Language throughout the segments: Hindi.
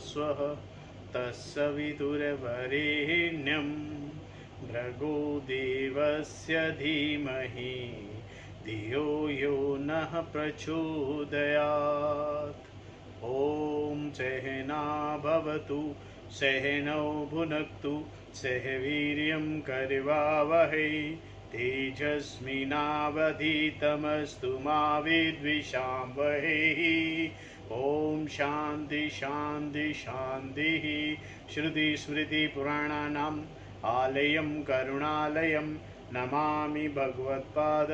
स्वः तत्सवितुर्वरेण्यं भर्गो देवस्य धीमहि धियो यो नः प्रचोदयात्। ॐ सहना भवतु सहनौ भुनक्तु सह वीर्यं करवावहै तेजस्विनावधीतमस्तु मा विद्विषावहै। ओम शांति शांति शांति। श्रुति स्मृति पुराणानाम् आलयं करुणालयं नमामि भगवत्पाद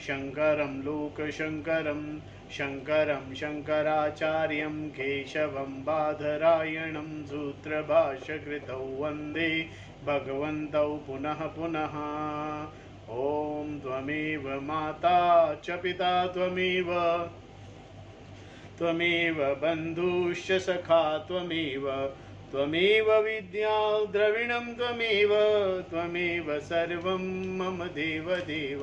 शंकरं लोकशंकरं शंकरं शंकराचार्यं केशवं बादरायणं सूत्रभाष्यकृतौ वन्दे भगवन्तौ पुनः पुनः। ओम त्वमेव माता च पिता त्वमेव त्वमेव बन्धुश्च सखा त्वमेव त्वमेव विद्या द्रविणं त्वमेव सर्वं मम देव देव।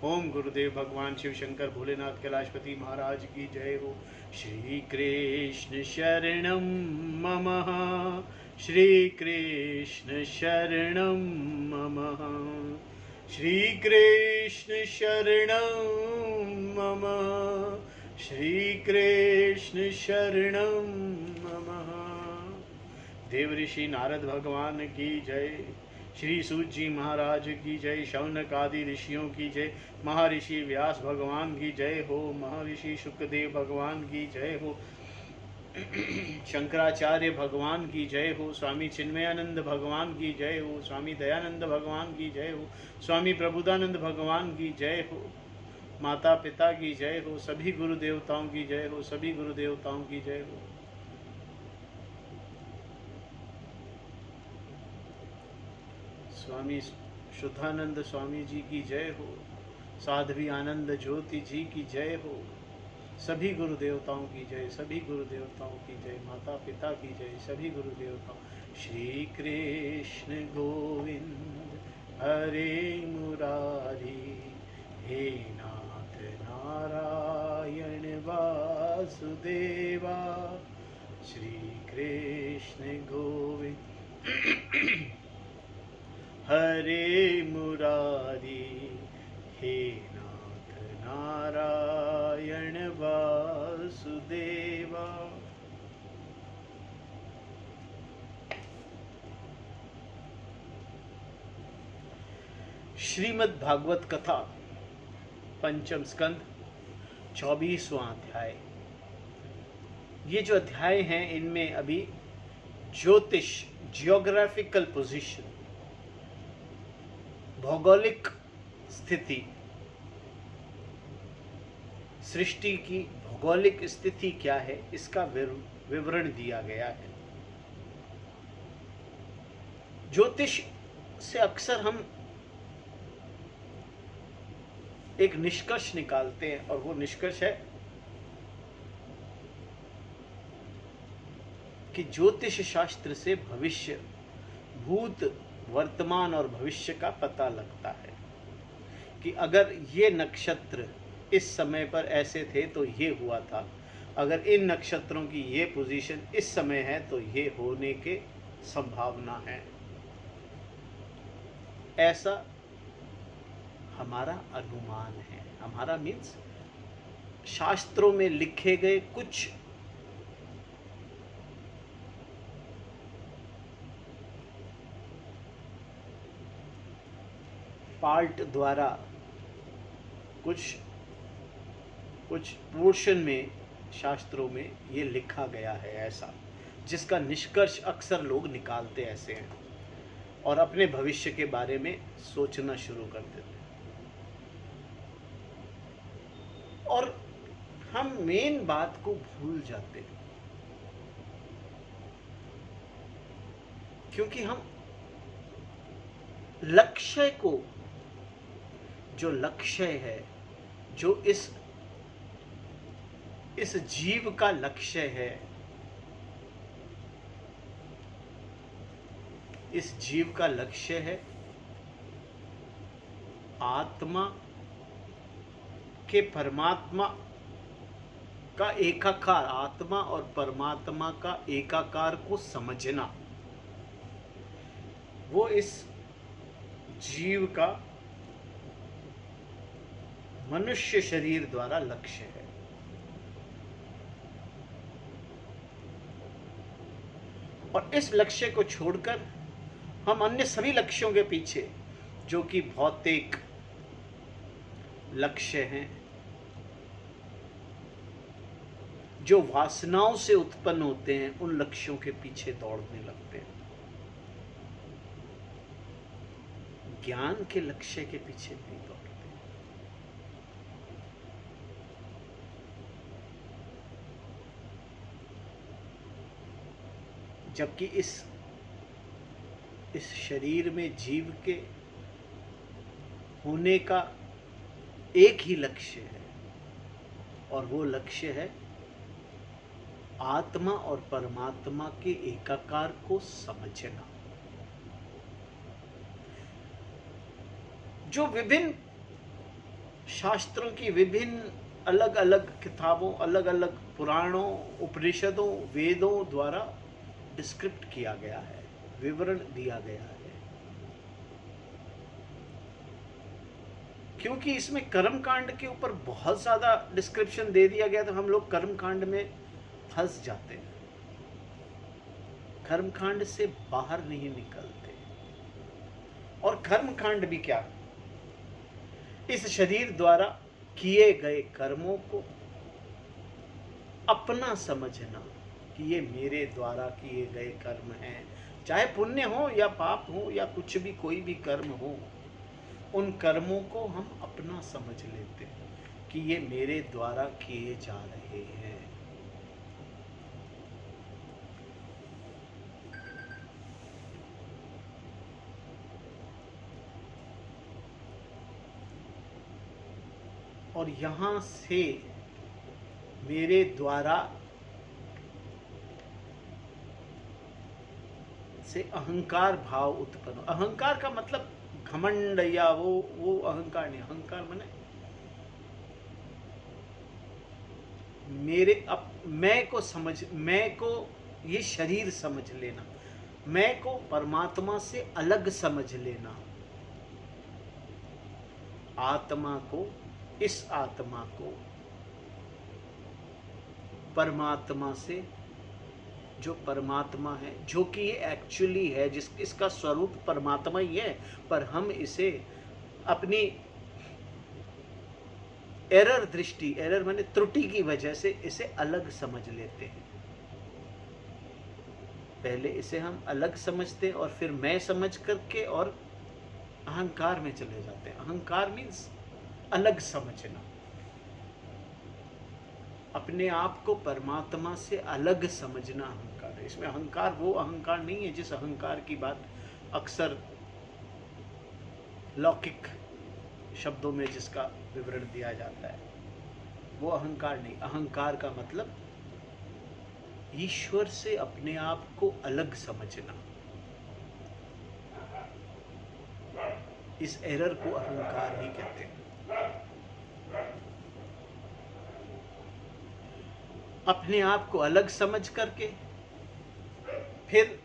ओम गुरुदेव भगवान शिव शंकर भोलेनाथ कैलाशपति महाराज की जय हो। श्री कृष्ण शरणं मम श्री कृष्ण शरणं मम श्री कृष्ण शरणं मम श्री कृष्ण शरणं मम। देव ऋषि नारद भगवान की जय, श्री सूत जी महाराज की जय, शौनक आदि ऋषियों की जय, महर्षि व्यास भगवान की जय हो, महर्षि शुकदेव भगवान की जय हो, शंकराचार्य भगवान की जय हो, स्वामी चिन्मयानंद भगवान की जय हो, स्वामी दयानंद भगवान की जय हो, स्वामी प्रबुदानंद भगवान की जय हो, माता पिता की जय हो, सभी गुरु देवताओं की जय हो, सभी गुरु देवताओं की जय हो। स्वामी शुद्धानंद स्वामी जी की जय हो, साध्वी आनंद ज्योति जी की जय हो, सभी गुरु देवताओं की जय, सभी गुरु देवताओं की जय, माता पिता की जय, सभी गुरु देवताओं। श्री कृष्ण गोविंद हरे मुरारी हे नाथ नारायण वासुदेवा। श्री कृष्ण गोविंद हरे मुरारी हे नाथ नारायण वासुदेवा। श्रीमद् भागवत कथा पंचम स्कंद 24वां अध्याय। ये जो अध्याय हैं इनमें अभी ज्योतिष जियोग्राफिकल पोजीशन, भौगोलिक स्थिति, सृष्टि की भौगोलिक स्थिति क्या है इसका विवरण दिया गया है। ज्योतिष से अक्सर हम एक निष्कर्ष निकालते हैं और वो निष्कर्ष है कि ज्योतिष शास्त्र से भविष्य, भूत, वर्तमान और भविष्य का पता लगता है कि अगर ये नक्षत्र इस समय पर ऐसे थे तो ये हुआ था, अगर इन नक्षत्रों की ये पोजीशन इस समय है तो ये होने के संभावना है। ऐसा हमारा अनुमान है। हमारा मीन्स शास्त्रों में लिखे गए कुछ पार्ट द्वारा, कुछ पोर्शन में शास्त्रों में ये लिखा गया है ऐसा, जिसका निष्कर्ष अक्सर लोग निकालते ऐसे हैं और अपने भविष्य के बारे में सोचना शुरू कर देते हैं। और हम मेन बात को भूल जाते हैं, क्योंकि हम लक्ष्य को, जो लक्ष्य है, जो इस जीव का लक्ष्य है, इस जीव का लक्ष्य है आत्मा के परमात्मा का एकाकार, आत्मा और परमात्मा का एकाकार को समझना, वो इस जीव का मनुष्य शरीर द्वारा लक्ष्य है। और इस लक्ष्य को छोड़कर हम अन्य सभी लक्ष्यों के पीछे, जो कि भौतिक लक्ष्य हैं, जो वासनाओं से उत्पन्न होते हैं, उन लक्ष्यों के पीछे दौड़ने लगते हैं। ज्ञान के लक्ष्य के पीछे नहीं दौड़ते। जबकि इस शरीर में जीव के होने का एक ही लक्ष्य है, और वो लक्ष्य है आत्मा और परमात्मा के एकाकार को समझना। जो विभिन्न शास्त्रों की विभिन्न अलग अलग किताबों, अलग अलग पुराणों, उपनिषदों, वेदों द्वारा डिस्क्रिप्ट किया गया है, विवरण दिया गया है। क्योंकि इसमें कर्म कांड के ऊपर बहुत ज्यादा डिस्क्रिप्शन दे दिया गया, तो हम लोग कर्म कांड में फंस जाते हैं, कर्म कांड से बाहर नहीं निकलते। और कर्म कांड भी क्या, इस शरीर द्वारा किए गए कर्मों को अपना समझना कि ये मेरे द्वारा किए गए कर्म हैं, चाहे पुण्य हो या पाप हो या कुछ भी, कोई भी कर्म हो, उन कर्मों को हम अपना समझ लेते हैं कि ये मेरे द्वारा किए जा रहे हैं। और यहां से मेरे द्वारा से अहंकार भाव उत्पन्न। अहंकार का मतलब घमंड या वो अहंकार नहीं। अहंकार माने मेरे मैं को समझ, मैं को ये शरीर समझ लेना, मैं को परमात्मा से अलग समझ लेना, आत्मा को, इस आत्मा को परमात्मा से, जो परमात्मा है, जो कि ये एक्चुअली है, इसका स्वरूप परमात्मा ही है, पर हम इसे अपनी एरर दृष्टि, एरर माने त्रुटि की वजह से इसे अलग समझ लेते हैं। पहले इसे हम अलग समझते हैं और फिर मैं समझ करके और अहंकार में चले जाते हैं। अहंकार मीन्स अलग समझना, अपने आप को परमात्मा से अलग समझना अहंकार है। इसमें अहंकार वो अहंकार नहीं है जिस अहंकार की बात अक्सर लौकिक शब्दों में जिसका विवरण दिया जाता है, वो अहंकार नहीं। अहंकार का मतलब ईश्वर से अपने आप को अलग समझना। इस एरर को अहंकार ही कहते हैं। अपने आप को अलग समझ करके फिर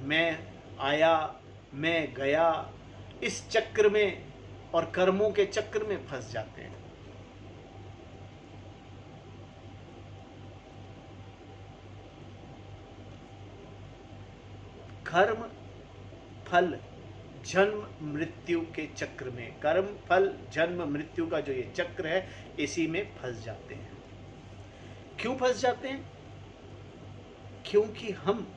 मैं आया, मैं गया, इस चक्र में और कर्मों के चक्र में फंस जाते हैं। कर्म फल जन्म मृत्यु के चक्र में, कर्म फल जन्म मृत्यु का जो ये चक्र है, इसी में फंस जाते हैं। क्यों फंस जाते हैं? क्योंकि हम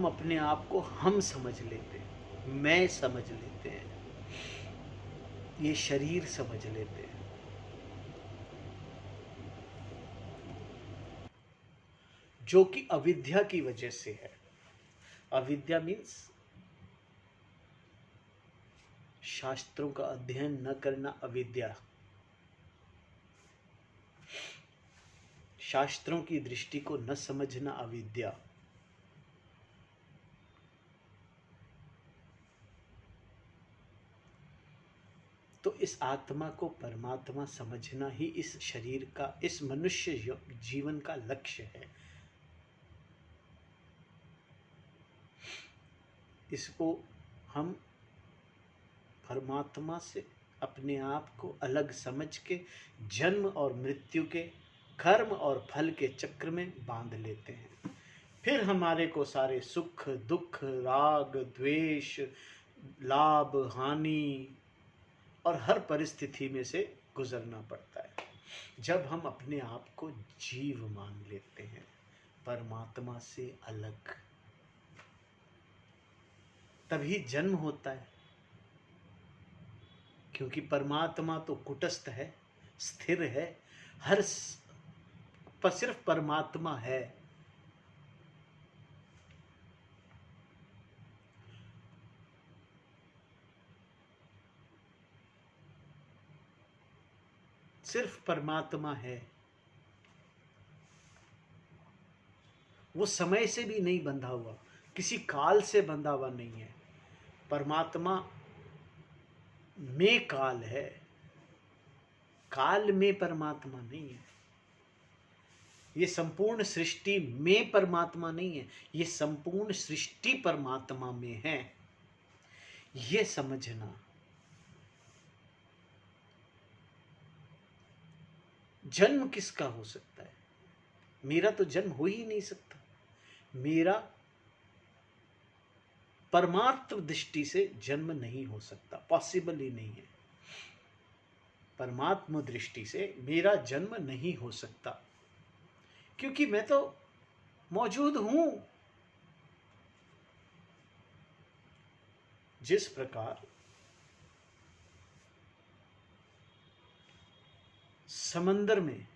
अपने आप को हम समझ लेते हैं, मैं समझ लेते हैं, ये शरीर समझ लेते हैं। जो कि अविद्या की वजह से है। अविद्या मीन्स शास्त्रों का अध्ययन न करना, अविद्या। शास्त्रों की दृष्टि को न समझना, अविद्या। तो इस आत्मा को परमात्मा समझना ही इस शरीर का, इस मनुष्य जीवन का लक्ष्य है। इसको हम परमात्मा से अपने आप को अलग समझ के जन्म और मृत्यु के, कर्म और फल के चक्र में बांध लेते हैं। फिर हमारे को सारे सुख दुख, राग द्वेष, लाभ हानि और हर परिस्थिति में से गुजरना पड़ता है। जब हम अपने आप को जीव मान लेते हैं, परमात्मा से अलग, तभी जन्म होता है। क्योंकि परमात्मा तो कुटस्थ है, स्थिर है, पर सिर्फ परमात्मा है। सिर्फ परमात्मा है। वो समय से भी नहीं बंधा हुआ, किसी काल से बंधा हुआ नहीं है। परमात्मा में काल है, काल में परमात्मा नहीं है। ये संपूर्ण सृष्टि में परमात्मा नहीं है, ये संपूर्ण सृष्टि परमात्मा में है। ये समझना। जन्म किसका हो सकता है? मेरा तो जन्म हो ही नहीं सकता। मेरा परमार्थ दृष्टि से जन्म नहीं हो सकता, पॉसिबल ही नहीं है। परमात्मा दृष्टि से मेरा जन्म नहीं हो सकता, क्योंकि मैं तो मौजूद हूं। जिस प्रकार समंदर में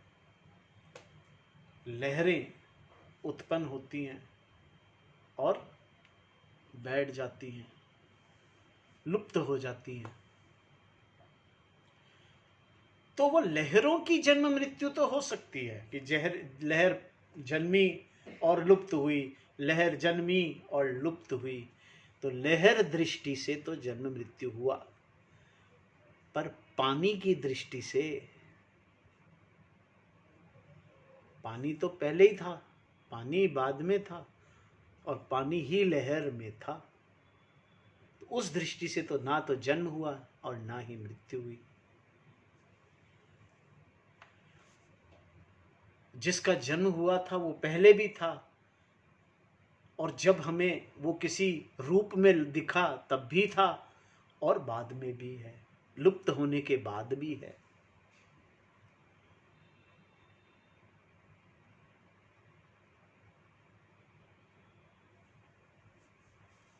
लहरें उत्पन्न होती हैं और बैठ जाती हैं, लुप्त हो जाती हैं, तो वो लहरों की जन्म मृत्यु तो हो सकती है कि लहर जन्मी और लुप्त हुई, लहर जन्मी और लुप्त हुई, तो लहर दृष्टि से तो जन्म मृत्यु हुआ। पर पानी की दृष्टि से, पानी तो पहले ही था, पानी बाद में था और पानी ही लहर में था। तो उस दृष्टि से तो ना तो जन्म हुआ और ना ही मृत्यु हुई। जिसका जन्म हुआ था वो पहले भी था, और जब हमें वो किसी रूप में दिखा तब भी था, और बाद में भी है, लुप्त होने के बाद भी है।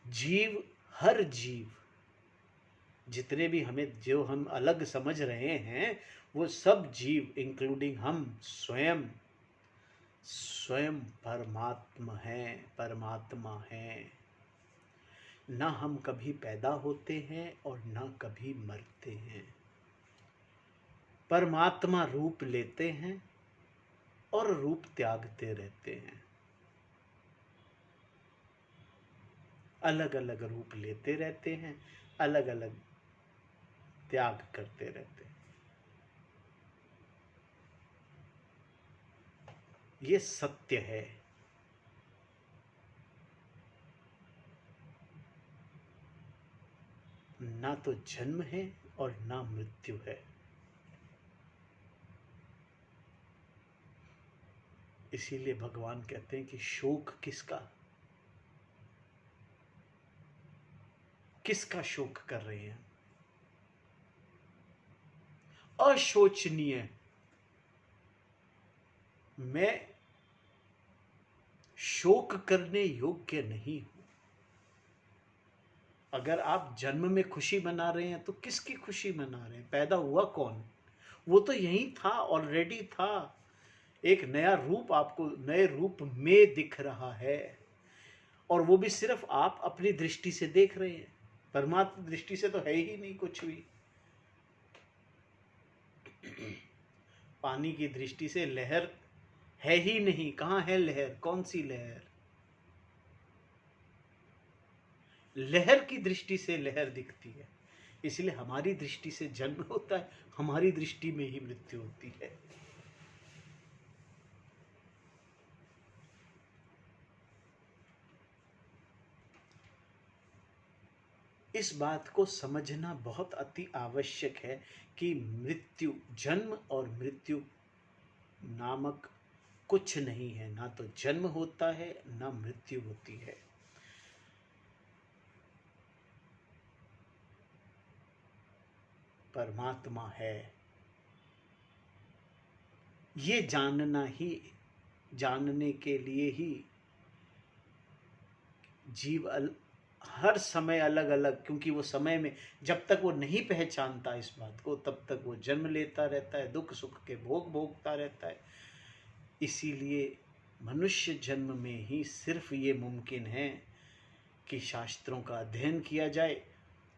जीव, हर जीव, जितने भी हमें, जो हम अलग समझ रहे हैं, वो सब जीव इंक्लूडिंग हम स्वयं परमात्मा हैं, परमात्मा हैं। ना हम कभी पैदा होते हैं और ना कभी मरते हैं। परमात्मा रूप लेते हैं और रूप त्यागते रहते हैं। अलग अलग रूप लेते रहते हैं, अलग अलग त्याग करते रहते हैं। ये सत्य है। ना तो जन्म है और ना मृत्यु है। इसीलिए भगवान कहते हैं कि शोक किसका, किसका शोक कर रहे हैं? अशोचनीय। मैं शोक करने योग्य नहीं हूं। अगर आप जन्म में खुशी मना रहे हैं तो किसकी खुशी मना रहे हैं? पैदा हुआ कौन? वो तो यही था, ऑलरेडी था। एक नया रूप आपको नए रूप में दिख रहा है, और वो भी सिर्फ आप अपनी दृष्टि से देख रहे हैं। परमात्मा दृष्टि से तो है ही नहीं कुछ भी। पानी की दृष्टि से लहर है ही नहीं। कहाँ है लहर? कौन सी लहर? लहर की दृष्टि से लहर दिखती है, इसलिए हमारी दृष्टि से जन्म होता है, हमारी दृष्टि में ही मृत्यु होती है। इस बात को समझना बहुत अति आवश्यक है कि मृत्यु, जन्म और मृत्यु नामक कुछ नहीं है। ना तो जन्म होता है, ना मृत्यु होती है। परमात्मा है। ये जानने के लिए ही जीव हर समय अलग अलग, क्योंकि वो समय में जब तक वो नहीं पहचानता इस बात को, तब तक वो जन्म लेता रहता है, दुख सुख के भोग भोगता रहता है। इसीलिए मनुष्य जन्म में ही सिर्फ ये मुमकिन है कि शास्त्रों का अध्ययन किया जाए,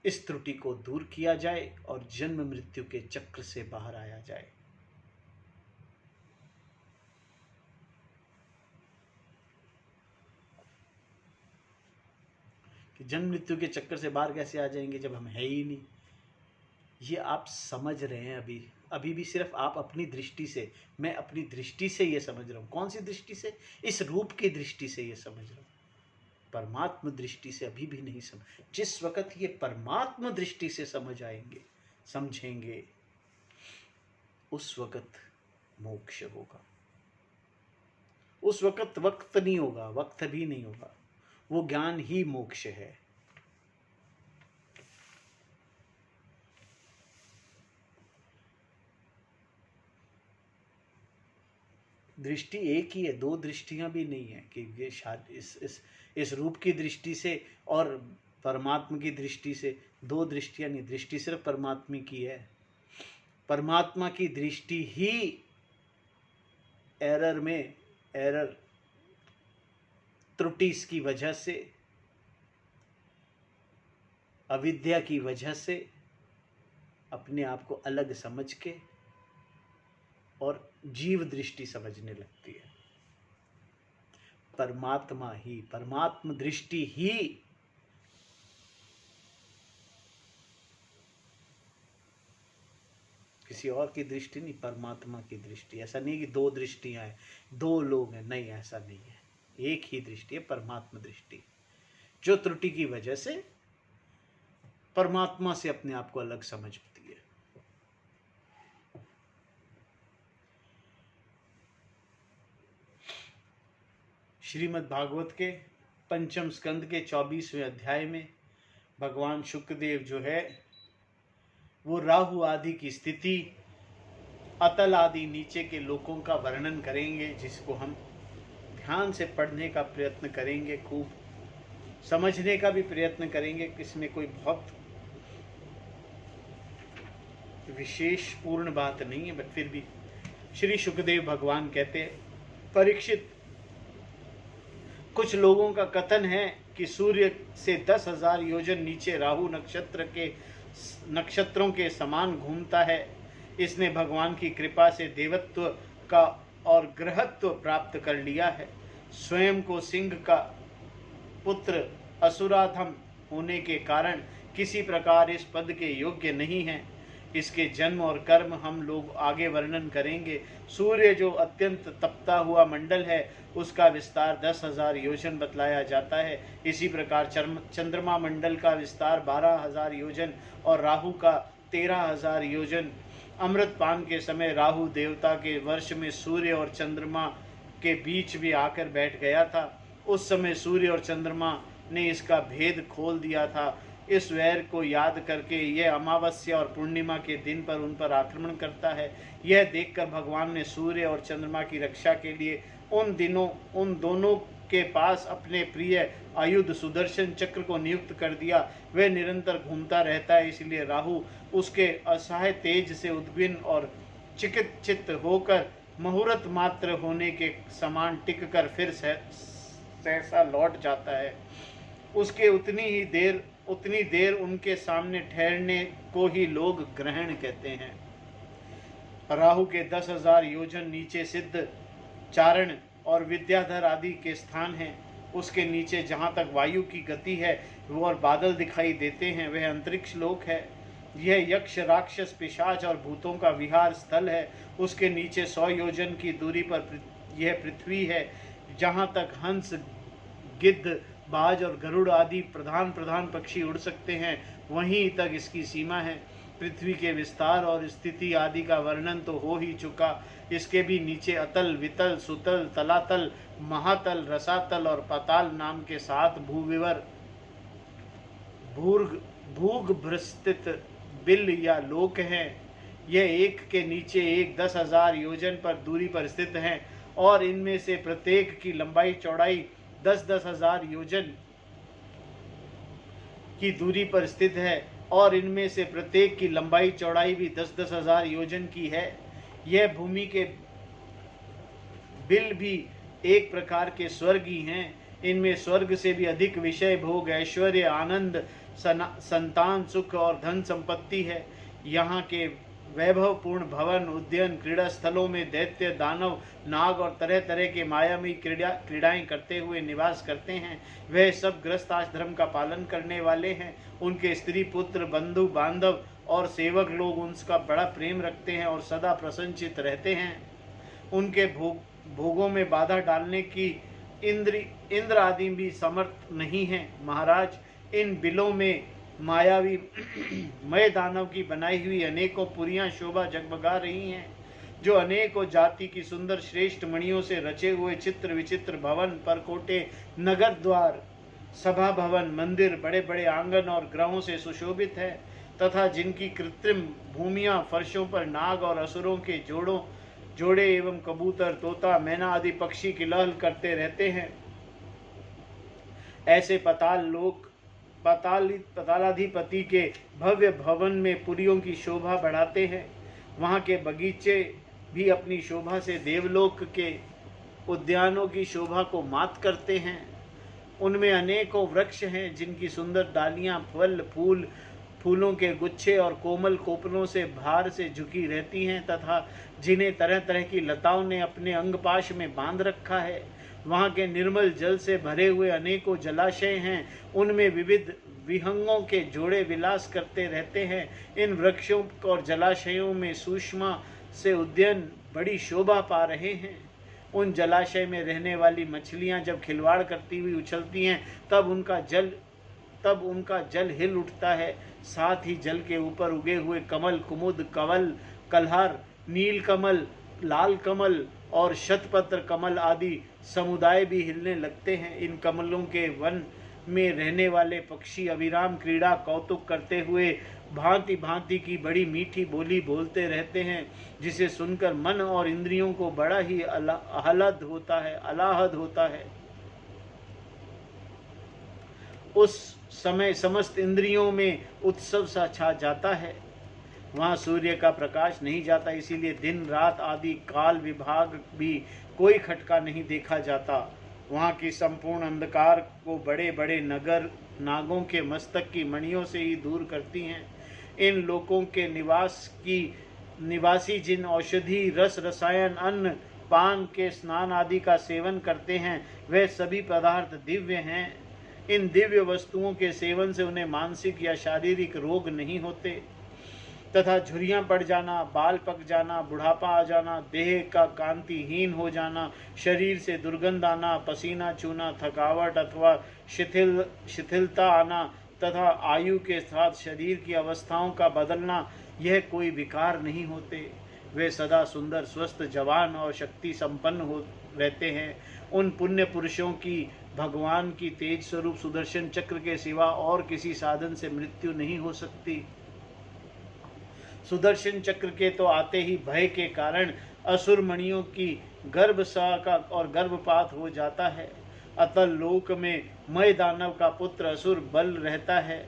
इस त्रुटि को दूर किया जाए और जन्म मृत्यु के चक्र से बाहर आया जाए। कि जन्म मृत्यु के चक्कर से बाहर कैसे आ जाएंगे जब हम है ही नहीं। ये आप समझ रहे हैं अभी भी सिर्फ आप अपनी दृष्टि से, मैं अपनी दृष्टि से ये समझ रहा हूँ। कौन सी दृष्टि से? इस रूप की दृष्टि से ये समझ रहा हूँ। परमात्म दृष्टि से अभी भी नहीं समझ। जिस वक्त ये परमात्म दृष्टि से समझ आएंगे, समझेंगे, उस वक्त मोक्ष होगा। उस वक्त वक्त नहीं होगा, वक्त भी नहीं होगा, वो ज्ञान ही मोक्ष है। दृष्टि एक ही है, दो दृष्टियां भी नहीं है कि ये इस रूप की दृष्टि से और परमात्मा की दृष्टि से दो दृष्टियां नहीं। दृष्टि सिर्फ परमात्मा की है। परमात्मा की दृष्टि ही एरर त्रुटि की वजह से, अविद्या की वजह से अपने आप को अलग समझ के और जीव दृष्टि समझने लगती है। परमात्मा ही, परमात्म दृष्टि ही किसी और की दृष्टि नहीं, परमात्मा की दृष्टि। ऐसा नहीं कि दो दृष्टियां हैं, दो लोग हैं, नहीं, ऐसा नहीं है। एक ही दृष्टि है, परमात्मा दृष्टि, जो त्रुटि की वजह से परमात्मा से अपने आप को अलग समझती है। श्रीमद् भागवत के पंचम स्कंद के 24वें अध्याय में भगवान शुक्रदेव जो है वो राहु आदि की स्थिति, अतल आदि नीचे के लोकों का वर्णन करेंगे, जिसको हम ध्यान से पढ़ने का प्रयत्न करेंगे, खूब समझने का भी प्रयत्न करेंगे। इसमें कोई बहुत विशेष पूर्ण बात नहीं है, बट फिर भी श्री शुक्रदेव भगवान कहते हैं, परीक्षित, कुछ लोगों का कथन है कि सूर्य से 10,000 योजन नीचे राहु नक्षत्रों के समान घूमता है। इसने भगवान की कृपा से देवत्व का और ग्रहत्व प्राप्त कर लिया है। स्वयं को सिंह का पुत्र असुराधम होने के कारण किसी प्रकार इस पद के योग्य नहीं है। इसके जन्म और कर्म हम लोग आगे वर्णन करेंगे। सूर्य जो अत्यंत तपता हुआ मंडल है, उसका विस्तार 10,000 योजन बतलाया जाता है। इसी प्रकार चंद्रमा मंडल का विस्तार 12,000 योजन और राहु का 13,000 योजन। अमृतपान के समय राहु देवता के वर्ष में सूर्य और चंद्रमा के बीच भी आकर बैठ गया था। उस समय सूर्य और चंद्रमा ने इसका भेद खोल दिया था। इस वैर को याद करके यह अमावस्या और पूर्णिमा के दिन पर उन पर आक्रमण करता है। यह देखकर भगवान ने सूर्य और चंद्रमा की रक्षा के लिए उन दोनों के पास अपने प्रिय आयुध सुदर्शन चक्र को नियुक्त कर दिया। वह निरंतर घूमता रहता है, इसलिए राहु उसके असहाय तेज से उद्विग्न और चिकित्सित होकर मुहूर्त मात्र होने के समान टिक कर फिर सहसा लौट जाता है। उसके उतनी देर उनके सामने ठहरने को ही लोग ग्रहण कहते हैं। राहु के 10,000 योजन नीचे सिद्ध, चारण और विद्याधर आदि के स्थान हैं। उसके नीचे जहाँ तक वायु की गति है वो और बादल दिखाई देते हैं, वह अंतरिक्ष लोक है। यह यक्ष राक्षस पिशाच और भूतों का विहार स्थल है। उसके नीचे 100 योजन की दूरी पर यह पृथ्वी है, जहाँ तक हंस, गिद्ध, बाज और गरुड़ आदि प्रधान प्रधान पक्षी उड़ सकते हैं, वहीं तक इसकी सीमा है। पृथ्वी के विस्तार और स्थिति आदि का वर्णन तो हो ही चुका। इसके भी नीचे अतल, वितल, सुतल, तलातल, महातल, रसातल और पाताल नाम के 7 भूविवर भूगर्भस्थित बिल या लोक हैं। यह एक के नीचे एक 10,000 योजन पर दूरी पर स्थित हैं और इनमें से प्रत्येक की लंबाई चौड़ाई 10,000 योजन की दूरी पर स्थित है और इनमें से प्रत्येक की लंबाई चौड़ाई भी 10,000 योजन की है। यह भूमि के बिल भी एक प्रकार के स्वर्ग ही हैं। इनमें स्वर्ग से भी अधिक विषय भोग, ऐश्वर्य, आनंद, संतान, सुख और धन संपत्ति है। यहाँ के वैभवपूर्ण भवन, उद्यान, क्रीड़ा स्थलों में दैत्य, दानव, नाग और तरह तरह के मायावी क्रीड़ाएं करते हुए निवास करते हैं। वह सब गृहस्थ आश्रम का पालन करने वाले हैं। उनके स्त्री, पुत्र, बंधु बांधव और सेवक लोग उनका बड़ा प्रेम रखते हैं और सदा प्रसन्नचित रहते हैं। उनके भोगों में बाधा डालने की इंद्र आदि भी समर्थ नहीं है। महाराज, इन बिलों में मायावी मय दानव की बनाई हुई अनेकों पुरियां शोभा जगमगा रही हैं, जो अनेकों जाति की सुंदर श्रेष्ठ मणियों से रचे हुए चित्र विचित्र भवन, परकोटे, नगर द्वार, सभा भवन, मंदिर, बड़े बड़े आंगन और ग्रहों से सुशोभित है तथा जिनकी कृत्रिम भूमियां फर्शों पर नाग और असुरों के जोड़े एवं कबूतर, तोता, मैना आदि पक्षी किलहल करते रहते हैं। ऐसे पातालाधिपति के भव्य भवन में पुरियों की शोभा बढ़ाते हैं। वहाँ के बगीचे भी अपनी शोभा से देवलोक के उद्यानों की शोभा को मात करते हैं। उनमें अनेकों वृक्ष हैं जिनकी सुंदर डालियां फल, फूलों के गुच्छे और कोमल कोपलों से भार से झुकी रहती हैं तथा जिन्हें तरह तरह की लताओं ने अपने अंगपाश में बांध रखा है। वहाँ के निर्मल जल से भरे हुए अनेकों जलाशय हैं। उनमें विविध विहंगों के जोड़े विलास करते रहते हैं। इन वृक्षों और जलाशयों में सूक्ष्म से उद्यान बड़ी शोभा पा रहे हैं। उन जलाशय में रहने वाली मछलियाँ जब खिलवाड़ करती हुई उछलती हैं तब उनका जल हिल उठता है। साथ ही जल के ऊपर उगे हुए कमल, कुमुद, कवल, कलहर, नील कमल, लाल कमल और शतपत्र कमल आदि समुदाय भी हिलने लगते हैं। इन कमलों के वन में रहने वाले पक्षी अविराम क्रीड़ा कौतुक करते हुए भांति भांति की बड़ी मीठी बोली बोलते रहते हैं, जिसे सुनकर मन और इंद्रियों को बड़ा ही आह्लाद होता है। उस समय समस्त इंद्रियों में उत्सव सा छा जाता है। वहाँ सूर्य का प्रकाश नहीं जाता, इसीलिए दिन रात आदि काल विभाग भी कोई खटका नहीं देखा जाता। वहाँ की संपूर्ण अंधकार को बड़े बड़े नागों के मस्तक की मणियों से ही दूर करती हैं। इन लोकों के निवासी जिन औषधि, रस, रसायन, अन्न, पान के स्नान आदि का सेवन करते हैं, वह सभी पदार्थ दिव्य हैं। इन दिव्य वस्तुओं के सेवन से उन्हें मानसिक या शारीरिक रोग नहीं होते तथा झुर्रियाँ पड़ जाना, बाल पक जाना, बुढ़ापा आ जाना, देह का कांतिहीन हो जाना, शरीर से दुर्गंध आना, पसीना चूना, थकावट अथवा शिथिलता आना तथा आयु के साथ शरीर की अवस्थाओं का बदलना, यह कोई विकार नहीं होते। वे सदा सुंदर, स्वस्थ, जवान और शक्ति संपन्न हो रहते हैं। उन पुण्य पुरुषों की भगवान की तेज स्वरूप सुदर्शन चक्र के सिवा और किसी साधन से मृत्यु नहीं हो सकती। सुदर्शन चक्र के तो आते ही भय के कारण असुर मणियों की गर्भसा और गर्भपात हो जाता है। अतल लोक में मय दानव का पुत्र असुर बल रहता है।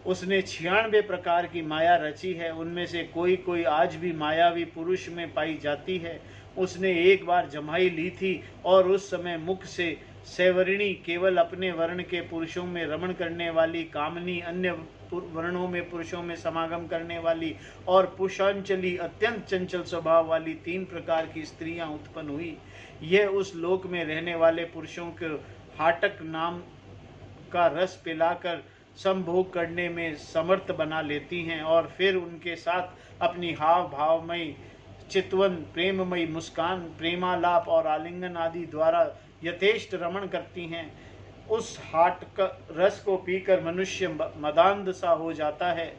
उसने 96 प्रकार की माया रची है। उनमें से कोई कोई आज भी मायावी पुरुष में पाई जाती है। उसने एक बार जमाई ली थी और उस समय मुख से सैवरिणी, केवल अपने वर्ण के पुरुषों में रमण करने वाली, कामनी, अन्य वर्णों में पुरुषों में समागम करने वाली और पुषांचली, अत्यंत चंचल स्वभाव वाली 3 प्रकार की स्त्रियां उत्पन्न हुई। यह उस लोक में रहने वाले पुरुषों को हाटक नाम का रस पिलाकर संभोग करने में समर्थ बना लेती हैं और फिर उनके साथ अपनी हाव भावमयी चितवन, प्रेममयी मुस्कान, प्रेमालाप और आलिंगन आदि द्वारा यथेष्ट रमण करती हैं। उस हाट का रस को पीकर मनुष्य मदांध सा हो जाता है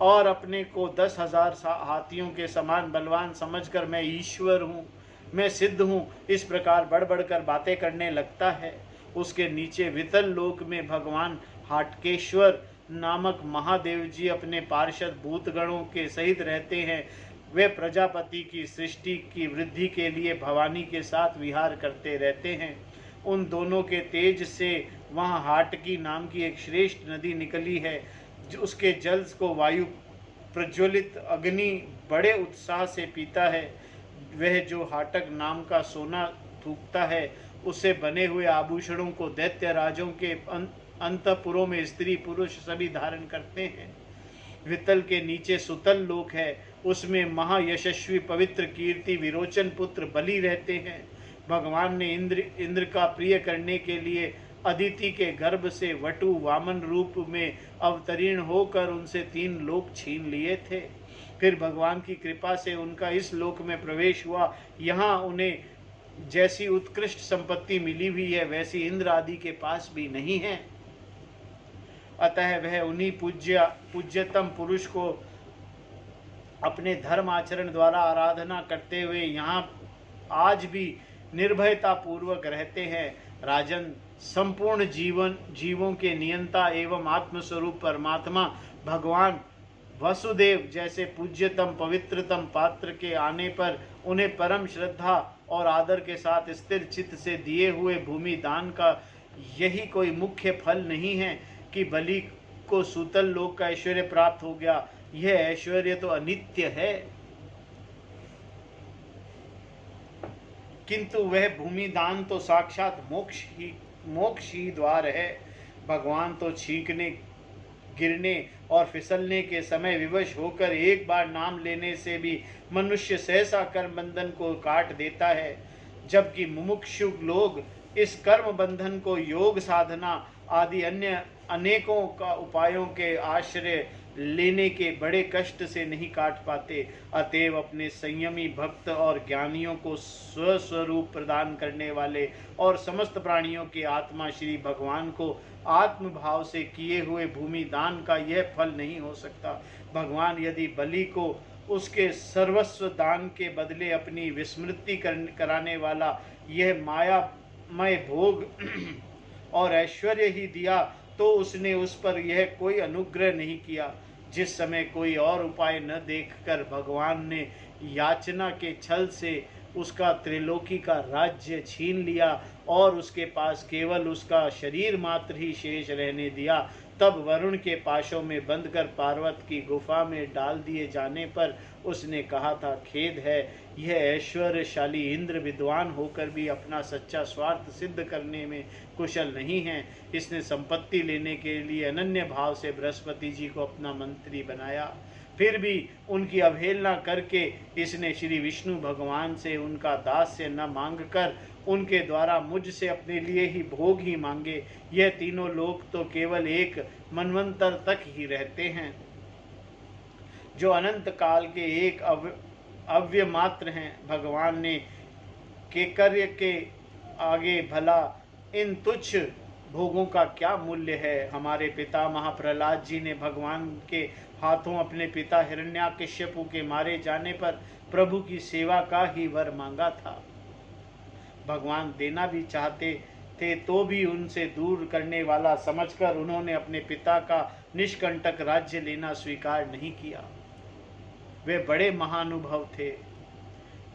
और अपने को 10,000 हाथियों के समान बलवान समझकर मैं ईश्वर हूँ, मैं सिद्ध हूँ, इस प्रकार बढ़ बढ़कर बातें करने लगता है। उसके नीचे वितल लोक में भगवान हाटकेश्वर नामक महादेव जी अपने पार्षद भूतगणों के सहित रहते हैं। वे प्रजापति की सृष्टि की वृद्धि के लिए भवानी के साथ विहार करते रहते हैं। उन दोनों के तेज से वहाँ हाटकी नाम की एक श्रेष्ठ नदी निकली है। उसके जल को वायु प्रज्वलित अग्नि बड़े उत्साह से पीता है। वह जो हाटक नाम का सोना थूकता है, उससे बने हुए आभूषणों को दैत्य राजों के अंतपुरों में स्त्री पुरुष सभी धारण करते हैं। वितल के नीचे सुतल लोक है, उसमें महायशस्वी पवित्र कीर्ति विरोचन पुत्र बलि रहते हैं। भगवान ने इंद्र का प्रिय करने के लिए अदिति के गर्भ से वटु वामन रूप में अवतीर्ण होकर उनसे 3 लोक छीन लिए थे। फिर भगवान की कृपा से उनका इस लोक में प्रवेश हुआ। यहाँ उन्हें जैसी उत्कृष्ट संपत्ति मिली हुई है, वैसी इंद्र आदि के पास भी नहीं है। अतः वह उन्हीं पूज्यतम पुरुष को अपने धर्म आचरण द्वारा आराधना करते हुए यहाँ आज भी निर्भयता पूर्वक रहते हैं। राजन, संपूर्ण जीवों के नियंता एवं आत्मस्वरूप परमात्मा भगवान वसुदेव जैसे पूज्यतम पवित्रतम पात्र के आने पर उन्हें परम श्रद्धा और आदर के साथ स्थिर चित्त से दिए हुए भूमि दान का यही कोई मुख्य फल नहीं है कि बलि को सूतल लोक का ऐश्वर्य प्राप्त हो गया। यह ऐश्वर्य तो अनित्य है, किंतु वह भूमि दान तो साक्षात मोक्ष ही द्वार है। भगवान तो छींकने, गिरने और फिसलने के समय विवश होकर एक बार नाम लेने से भी मनुष्य सहसा कर्म बंधन को काट देता है, जबकि मुमुक्षु लोग इस कर्म बंधन को योग साधना आदि अन्य अनेकों का उपायों के आश्रय लेने के बड़े कष्ट से नहीं काट पाते। अतएव अपने संयमी भक्त और ज्ञानियों को स्वस्वरूप प्रदान करने वाले और समस्त प्राणियों के आत्मा श्री भगवान को आत्म भाव से किए हुए भूमि दान का यह फल नहीं हो सकता। भगवान यदि बलि को उसके सर्वस्व दान के बदले अपनी विस्मृति कराने वाला यह मायामय भोग और ऐश्वर्य ही दिया, तो उसने उस पर यह कोई अनुग्रह नहीं किया। जिस समय कोई और उपाय न देखकर भगवान ने याचना के छल से उसका त्रिलोकी का राज्य छीन लिया और उसके पास केवल उसका शरीर मात्र ही शेष रहने दिया, तब वरुण के पाशों में बंधकर पार्वत की गुफा में डाल दिए जाने पर उसने कहा था, खेद है, यह ऐश्वर्यशाली इंद्र विद्वान होकर भी अपना सच्चा स्वार्थ सिद्ध करने में कुशल नहीं है। इसने संपत्ति लेने के लिए अनन्य भाव से बृहस्पति जी को अपना मंत्री बनाया, फिर भी उनकी अवहेलना करके इसने श्री विष्णु भगवान से उनका दास्य न मांगकर उनके द्वारा मुझसे अपने लिए ही भोग ही मांगे। यह तीनों लोग तो केवल एक मनवंतर तक ही रहते हैं, जो अनंत काल के एक अव्य मात्र हैं। भगवान ने केकर्य के आगे भला इन तुच्छ भोगों का क्या मूल्य है। हमारे पिता महाप्रहलाद जी ने भगवान के हाथों अपने पिता हिरण्याकश्यपु के मारे जाने पर प्रभु की सेवा का ही वर मांगा था। भगवान देना भी चाहते थे तो भी उनसे दूर करने वाला समझकर उन्होंने अपने पिता का निष्कंटक राज्य लेना स्वीकार नहीं किया। वे बड़े महानुभव थे।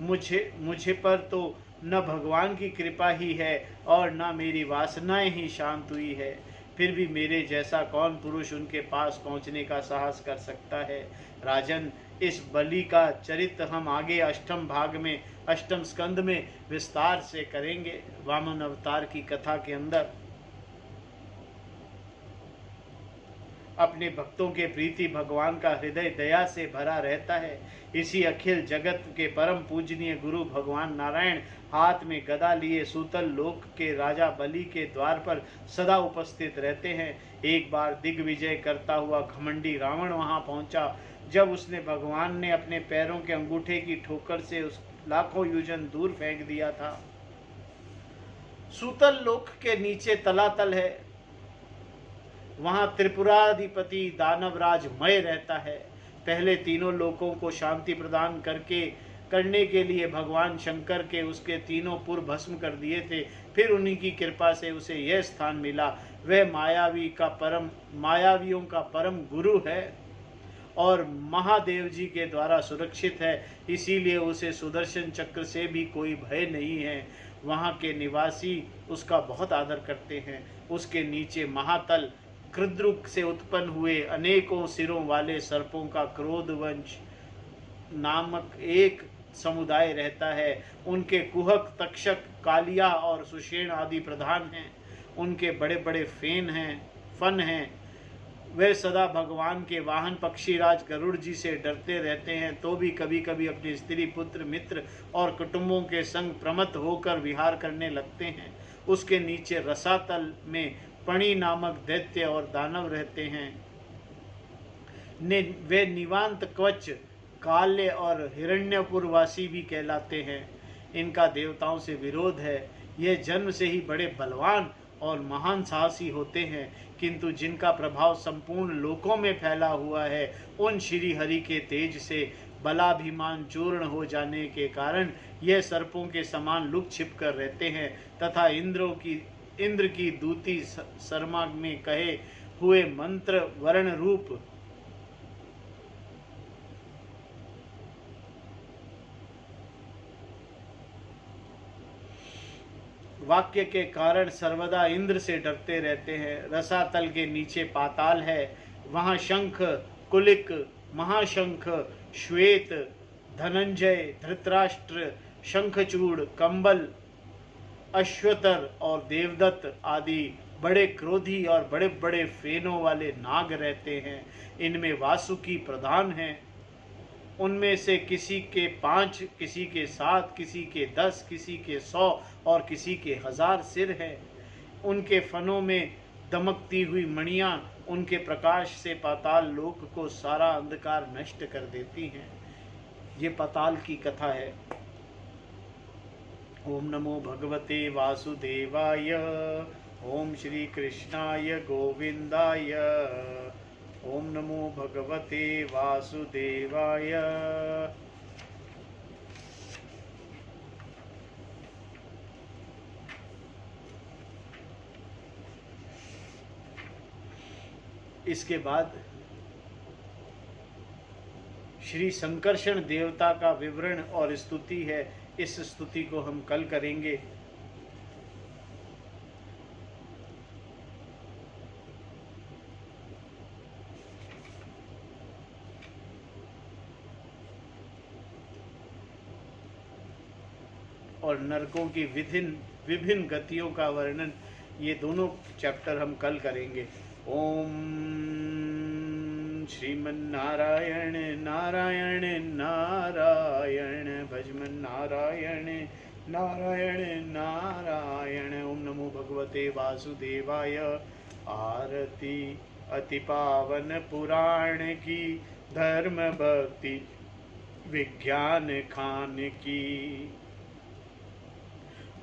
मुझे पर तो न भगवान की कृपा ही है और न मेरी वासनाएं ही शांत हुई है। फिर भी मेरे जैसा कौन पुरुष उनके पास पहुंचने का साहस कर सकता है। राजन, इस बलि का चरित्र हम आगे अष्टम स्कंद में विस्तार से करेंगे। वामन अवतार की कथा के अंदर अपने भक्तों के प्रीति भगवान का हृदय दया से भरा रहता है। इसी अखिल जगत के परम पूजनीय गुरु भगवान नारायण हाथ में गदा लिए सूतल लोक के राजा बलि के द्वार पर सदा उपस्थित रहते हैं। एक बार दिग्विजय करता हुआ घमंडी रावण वहां पहुंचा। जब उसने भगवान ने अपने पैरों के अंगूठे की ठोकर से उस लाखों योजन दूर फेंक दिया था। सूतल लोक के नीचे तलातल है, वहां त्रिपुराधिपति दानवराज मय रहता है। पहले तीनों लोकों को शांति प्रदान करने के लिए भगवान शंकर के उसके तीनों पुर भस्म कर दिए थे। फिर उन्हीं की कृपा से उसे यह स्थान मिला। वह मायावियों का परम गुरु है और महादेव जी के द्वारा सुरक्षित है, इसीलिए उसे सुदर्शन चक्र से भी कोई भय नहीं है। वहाँ के निवासी उसका बहुत आदर करते हैं। उसके नीचे महातल कृद्रुक से उत्पन्न हुए अनेकों सिरों वाले सर्पों का क्रोधवंश नामक एक समुदाय रहता है। उनके कुहक, तक्षक, कालिया और सुषेण आदि प्रधान हैं। उनके बड़े बड़े फन हैं। वे सदा भगवान के वाहन पक्षीराज गरुड़ जी से डरते रहते हैं, तो भी कभी कभी अपने स्त्री, पुत्र, मित्र और कुटुंबों के संग प्रमत्त होकर विहार करने लगते हैं। उसके नीचे रसातल में पणि नामक दैत्य और दानव रहते हैं। वे निवांत कवच, काल्य और हिरण्यपुरवासी भी कहलाते हैं। इनका देवताओं से विरोध है। ये जन्म से ही बड़े बलवान और महान साहसी होते हैं, किंतु जिनका प्रभाव संपूर्ण लोकों में फैला हुआ है, उन श्री हरि के तेज से बलाभिमान चूर्ण हो जाने के कारण यह सर्पों के समान लुक छिप कर रहते हैं तथा इंद्र की दूती शर्मा में कहे हुए मंत्र वर्ण रूप वाक्य के कारण सर्वदा इंद्र से डरते रहते हैं। रसातल के नीचे पाताल है। वहाँ शंख, कुलिक, महाशंख, श्वेत, धनंजय, धृतराष्ट्र, शंखचूड़, कंबल, अश्वतर और देवदत्त आदि बड़े क्रोधी और बड़े बड़े फेनों वाले नाग रहते हैं। इनमें वासुकी प्रधान हैं। उनमें से किसी के 5, किसी के 7, किसी के 10, किसी के 100 और किसी के 1000 सिर हैं। उनके फनों में दमकती हुई मणियां उनके प्रकाश से पाताल लोक को सारा अंधकार नष्ट कर देती हैं। ये पाताल की कथा है। ओम नमो भगवते वासुदेवाय। ओम श्री कृष्णाय गोविंदाय। ओम नमो भगवते वासुदेवाय। इसके बाद श्री संकर्षण देवता का विवरण और स्तुति है। इस स्तुति को हम कल करेंगे। और नरकों की विभिन्न गतियों का वर्णन, ये दोनों चैप्टर हम कल करेंगे। ओम श्रीमन्नारायण नारायण नारायण भजमन नारायण नारायण नारायण। ओम नमो भगवते वासुदेवाय। आरती अति पावन पुराण की, धर्म भक्ति विज्ञान खान की।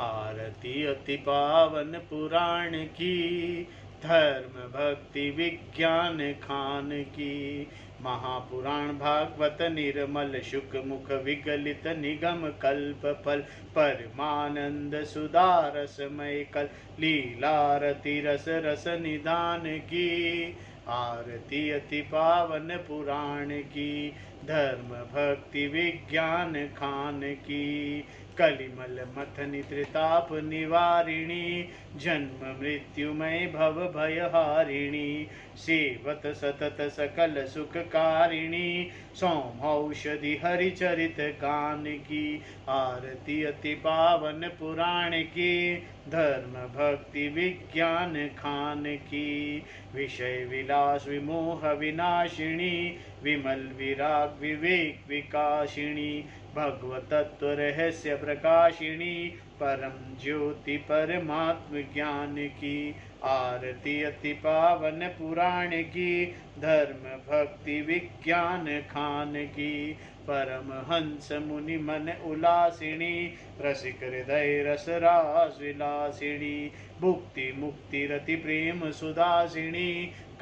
आरती अति पावन पुराण की, धर्म भक्ति विज्ञान खान की। महापुराण भागवत निर्मल शुक मुख विगलित निगम कल्प फल, परमानंद सुदारसमय कल लीलारति रस रस निधान की। आरती अति पावन पुराण की, धर्म भक्ति विज्ञान खान की। कलिमल मथनि त्रिताप निवारिणी, जन्म मृत्युमय भव भयहारिणी। सेवत सतत सकल सुख शिवकारिणी सौमौषधि हरिचरित गान की आरती अति पावन पुराण की धर्म भक्ति विज्ञान खान की विषय विलास विमोह विनाशिनी विमल विराग विवेक विकासिनी भगवत तत्व रहस्य प्रकाशिनी परम ज्योति परमात्म ज्ञान की आरती अति पावन पुराण की धर्म भक्ति विज्ञान खान की परमहंस मुनि मन उल्लासिनी रसिक हृदय रस रास विलासिनी भुक्ति मुक्ति रति प्रेम सुदासिनी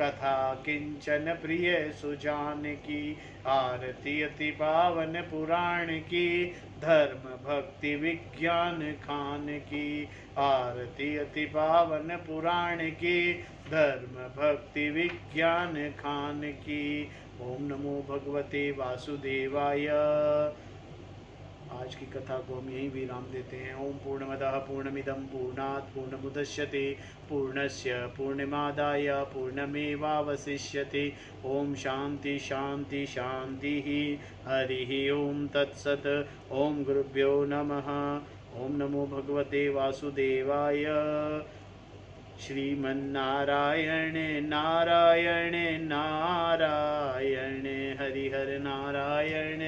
कथा किंचन प्रिय सुजान की आरती अति पावन पुराण की धर्म भक्ति विज्ञान खान की आरती अति पावन पुराण की धर्म भक्ति विज्ञान खान की। ओम नमो भगवते वासुदेवाय। आज की कथा को हम यहीं विराम देते हैं। ओम पूर्णमदः पूर्णमिदं पूर्णात् पूर्णमुदच्यते पूर्णस्य पूर्णमादाय पूर्णमेवावशिष्यते। ओम शांति शांति शांति हरि ओम तत्सत। ओम गुरुभ्यो नमः। ओम नमो भगवते वासुदेवाय। श्रीमन्नारायण नारायण नारायण हरिहर नारायण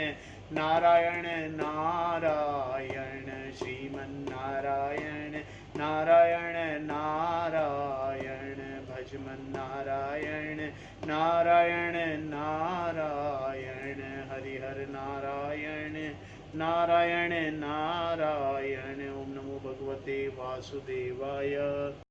नारायण नारायण श्रीमन्नारायण नारायण नारायण भजमन नारायण नारायण नारायण हरिहर नारायण नारायण नारायण। ओम नमो भगवते वासुदेवाय।